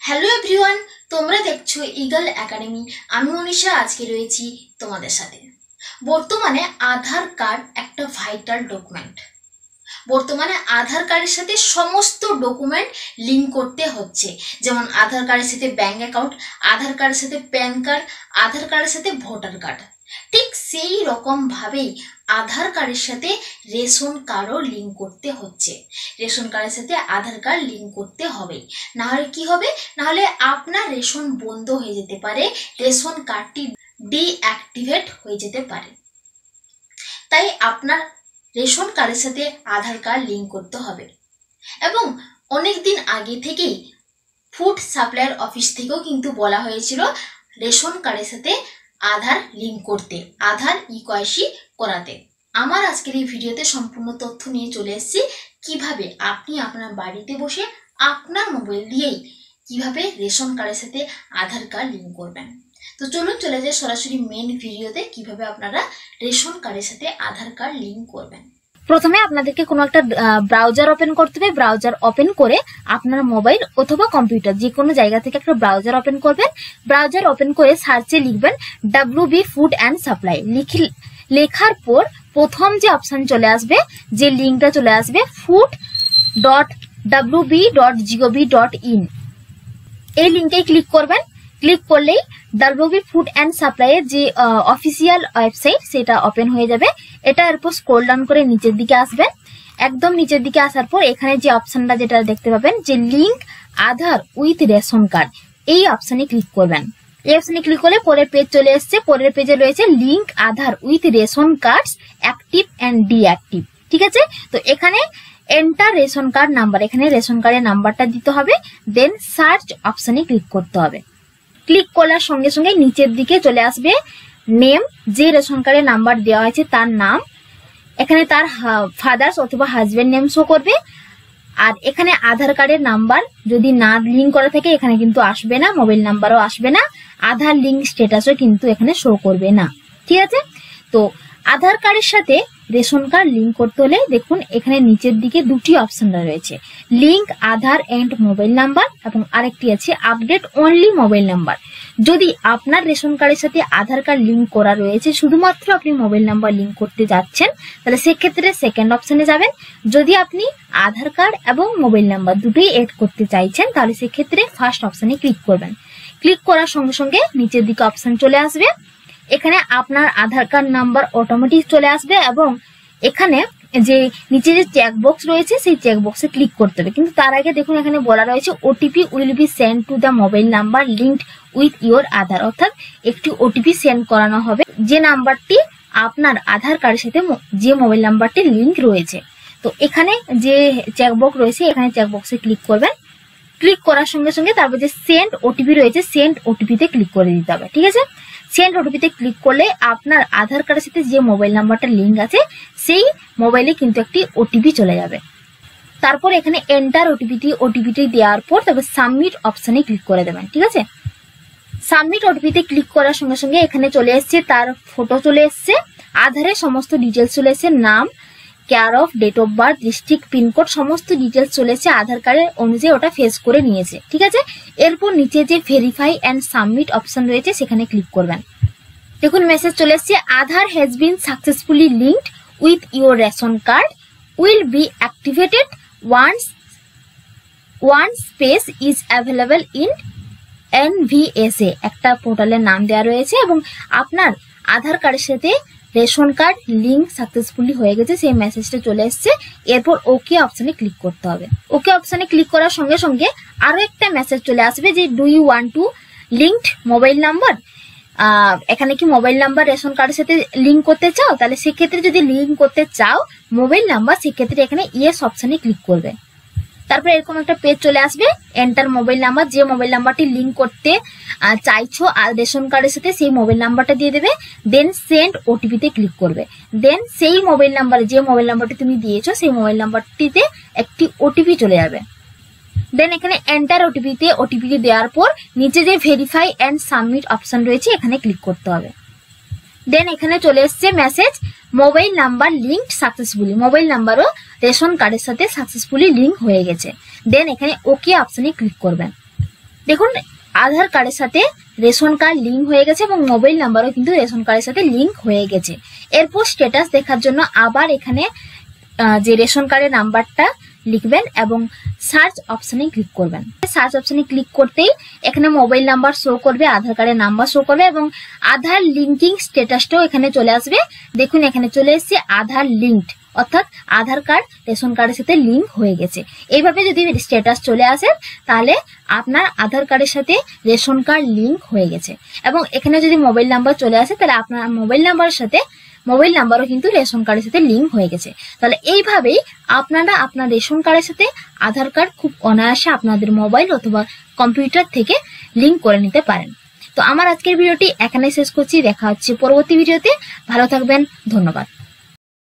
Hello everyone, তোমরা দেখছো eagle academy. আমি মনীষা আজকে রয়েছি তোমাদের সাথে। বর্তমানে আধার কার্ড একটা ভাইটাল ডকুমেন্ট। বর্তমানে আধার কার্ডের সাথে সমস্ত ডকুমেন্ট লিঙ্ক করতে হচ্ছে, যেমন আধার কার্ডের সাথে ব্যাঙ্ক অ্যাকাউন্ট, আধার কার্ডের সাথে প্যান কার্ড, আধার কার্ডের সাথে ভোটার কার্ড। ঠিক সেই রকম ভাবেই আধার কার্ডের সাথে রেশন কার্ডও লিঙ্ক করতে হচ্ছে। রেশন কার্ডের সাথে আধার কার্ড লিঙ্ক করতে হবে, না হলে কি হবে, না হলে আপনার রেশন বন্ধ হয়ে যেতে পারে, রেশন কার্ডটি ডিঅ্যাক্টিভেট হয়ে যেতে পারে। তাই আপনার রেশন কার্ডের সাথে আধার কার্ড লিঙ্ক করতে হবে। এবং অনেক দিন আগে থেকেই ফুড সাপ্লাইয়ের অফিস থেকেও কিন্তু বলা হয়েছিল রেশন কার্ডের সাথে আধার লিঙ্ক করতে, আধার ইকেওয়াইসি করাতে। আমার আজকের এই ভিডিওতে সম্পূর্ণ তথ্য নিয়ে চলে এসেছি কিভাবে আপনি আপনার বাড়িতে বসে আপনার মোবাইল দিয়েই কিভাবে রেশন কার্ডের সাথে আধার কার্ড লিঙ্ক করবেন। তো চলুন চলে যাই সরাসরি মেন ভিডিওতে কিভাবে আপনারা রেশন কার্ডের সাথে আধার কার্ড লিঙ্ক করবেন। প্রথমে আপনাদেরকে কোনো একটা ব্রাউজার ওপেন করতে হবে। ব্রাউজার ওপেন করে আপনার মোবাইল অথবা কম্পিউটার যে কোনো জায়গা থেকে একটা ব্রাউজার ওপেন করবেন। ব্রাউজার ওপেন করে সার্চে লিখবেন WB ফুড অ্যান্ড সাপ্লাই। লেখার পর প্রথম যে অপশন চলে আসবে, যে লিঙ্কটা চলে আসবে food.wb.gov.in, এই লিঙ্কে ক্লিক করবেন। ক্লিক করলেই WB ফুড অ্যান্ড সাপ্লাইয়ের যে অফিসিয়াল ওয়েবসাইট সেটা ওপেন হয়ে যাবে। এটা এরপর স্ক্রল ডাউন করে নিচের দিকে আসবেন। একদম নিচের দিকে আসার পর এখানে যে অপশনটা যেটা দেখতে পাবেন যে link Aadhaar with ration card, এই অপশনে ক্লিক করবেন। এই অপশনে ক্লিক করলে পরের পেজ চলে এসছে। পরের পেজে রয়েছে link Aadhaar with ration cards active and deactive. ঠিক আছে, তো এখানে এন্টার রেশন কার্ড নাম্বার, এখানে রেশন কার্ডের নাম্বারটা দিতে হবে। দেন সার্চ অপশনে ক্লিক করতে হবে। ক্লিক করার সঙ্গে সঙ্গে নিচের দিকে চলে আসবে নেম, যে রেশন কার্ডের নাম্বার দেওয়া হয়েছে তার নাম। এখানে তার ফাদার্স অথবা হাজবেন্ড নেম শো করবে। আর এখানে আধার কার্ডের নাম্বার যদি না লিঙ্ক করা থাকে এখানে কিন্তু আসবে না, মোবাইল নাম্বারও আসবে না, আধার লিঙ্ক স্ট্যাটাসও কিন্তু এখানে শো করবে না। ঠিক আছে, তো আধার কার্ডের সাথে রেশন কার্ড লিঙ্ক করতে হলে দেখুন এখানে নিচের দিকে দুটি অপশন রয়েছে, link Aadhaar and mobile number এবং আরেকটি আছে আপডেট অনলি মোবাইল নাম্বার। যদি আপনার রেশন কার্ডের সাথে আধার কার্ড লিঙ্ক করা রয়েছে, শুধুমাত্র আপনি মোবাইল নাম্বার লিঙ্ক করতে যাচ্ছেন, তাহলে সেক্ষেত্রে সেকেন্ড অপশনে যাবেন। যদি আপনি আধার কার্ড এবং মোবাইল নাম্বার দুটোই এড করতে চাইছেন তাহলে সেক্ষেত্রে ফার্স্ট অপশনে ক্লিক করবেন। ক্লিক করার সঙ্গে সঙ্গে নিচের দিকে অপশন চলে আসবে। এখানে আপনার আধার কার্ড নাম্বার অটোমেটিক চলে আসবে এবং এখানে যে নিচে যে চেকবক্স রয়েছে সেই চেকবক্সে ক্লিক করতে হবে। কিন্তু তার আগে দেখুন এখানে বলা রয়েছে OTP will be send to the mobile number linked with your Aadhaar, অর্থাৎ একটি ওটিপি সেন্ড করানো হবে যে নাম্বারটি আপনার আধার কার্ডের সাথে যে মোবাইল নাম্বারটি লিঙ্ক রয়েছে। তো এখানে যে চেকবক্স রয়েছে এখানে চেকবক্সে ক্লিক করবেন। ক্লিক করার সঙ্গে সঙ্গে তারপর যে সেন্ড ওটিপি রয়েছে সেন্ড ওটিপিতে ক্লিক করে দিতে হবে। ঠিক আছে, সেন্ড ওটিপিতে ক্লিক করলে আপনার আধার কার্ডের সাথে যে মোবাইল নাম্বারটা লিঙ্ক আছে সেই মোবাইলে কিন্তু একটি ওটিপি চলে যাবে। তারপর এখানে এন্টার ওটিপিটি দেওয়ার পর তারপর সাবমিট অপশনে ক্লিক করে দেবেন। ঠিক আছে, সাবমিট ওটিপিতে ক্লিক করার সঙ্গে সঙ্গে এখানে চলে এসছে তার ফটো চলে এসছে, আধারের সমস্ত ডিটেলস চলে এসছে, নাম, care of, date of birth, district, pincode, সমস্ত ডিটেলস চলে এসছে আধার কার্ডের অনুযায়ী ওটা ফেস করে নিয়েছে। ঠিক আছে, এরপর নিচে যে ভেরিফাই অ্যান্ড সাবমিট অপশন রয়েছে সেখানে ক্লিক করবেন। দেখুন মেসেজ চলে এসছে Aadhaar has been successfully linked with your ration card will be activated once space is available in NVSA, একটা পোর্টালের নাম দেওয়া রয়েছে এবং আপনার আধার কার্ডের সাথে রেশন কার্ড লিঙ্ক সাকসেসফুলি হয়ে গেছে সেই মেসেজটা চলে এসছে। এরপর ওকে অপশনে ক্লিক করতে হবে। ওকে অপশনে ক্লিক করার সঙ্গে সঙ্গে আরো একটা মেসেজ চলে আসবে যে do you want to linked mobile number, এখানে কি মোবাইল নাম্বার রেশন কার্ডের সাথে লিঙ্ক করতে চাও, তাহলে সেক্ষেত্রে যদি লিঙ্ক করতে চাও মোবাইল নাম্বার সেক্ষেত্রে এখানে ইয়েস অপশনে ক্লিক করবে। তারপর এরকম একটা পেজ চলে আসবে, এন্টার মোবাইল নাম্বার, যে মোবাইল নাম্বারটি লিঙ্ক করতে চাইছো আর রেশন কার্ডের সাথে সেই মোবাইল নাম্বারটা দিয়ে দেবে। দেন সেন্ড ওটিপিতে ক্লিক করবে। দেন সেই মোবাইল নাম্বারে যে মোবাইল নাম্বারটি তুমি দিয়েছো সেই মোবাইল নাম্বারটিতে একটি ওটিপি চলে যাবে। দেন এখানে এন্টার ওটিপিটি দেওয়ার পর নিচে যে ভেরিফাই অ্যান্ড সাবমিট অপশন রয়েছে এখানে ক্লিক করতে হবে। দেন এখানে চলে এসছে message mobile number linked successfully, mobile নাম্বারও রেশন কার্ডের সাথে সাকসেসফুলি লিঙ্ক হয়ে গেছে। দেন এখানে ওকে অপশনে ক্লিক করবেন। দেখুন আধার কার্ডের সাথে রেশন কার্ড লিঙ্ক হয়ে গেছে এবং মোবাইল নাম্বারও কিন্তু রেশন কার্ডের সাথে লিঙ্ক হয়ে গেছে। এরপর স্ট্যাটাস দেখার জন্য আবার এখানে যে রেশন কার্ডের নাম্বারটা লিখবেন এবং সার্চ অপশনে ক্লিক করবেন। সার্চ অপশনে ক্লিক করতেই এখানে মোবাইল নাম্বার শো করবে, আধার কার্ডের নাম্বার শো করবে এবং আধার লিঙ্কিং স্ট্যাটাসটাও এখানে চলে আসবে। দেখুন এখানে চলে এসেছে আধার লিঙ্কড, অর্থাৎ আধার কার্ড রেশন কার্ডের সাথে লিঙ্ক হয়ে গেছে। এইভাবে যদি স্ট্যাটাস চলে আসে তাহলে আপনার আধার কার্ডের সাথে রেশন কার্ড লিঙ্ক হয়ে গেছে। এবং এখানে যদি মোবাইল নাম্বার চলে আসে তাহলে আপনার মোবাইল নাম্বারের সাথে মোবাইল নাম্বারও কিন্তু রেশন কার্ডের সাথে লিঙ্ক হয়ে গেছে। তাহলে এইভাবেই আপনারা আপনার রেশন কার্ডের সাথে আধার কার্ড খুব অনায়াসে আপনাদের মোবাইল অথবা কম্পিউটার থেকে লিঙ্ক করে নিতে পারেন। তো আমার আজকের ভিডিওটি এখানে শেষ করছি, দেখা হচ্ছে পরবর্তী ভিডিওতে। ভালো থাকবেন, ধন্যবাদ।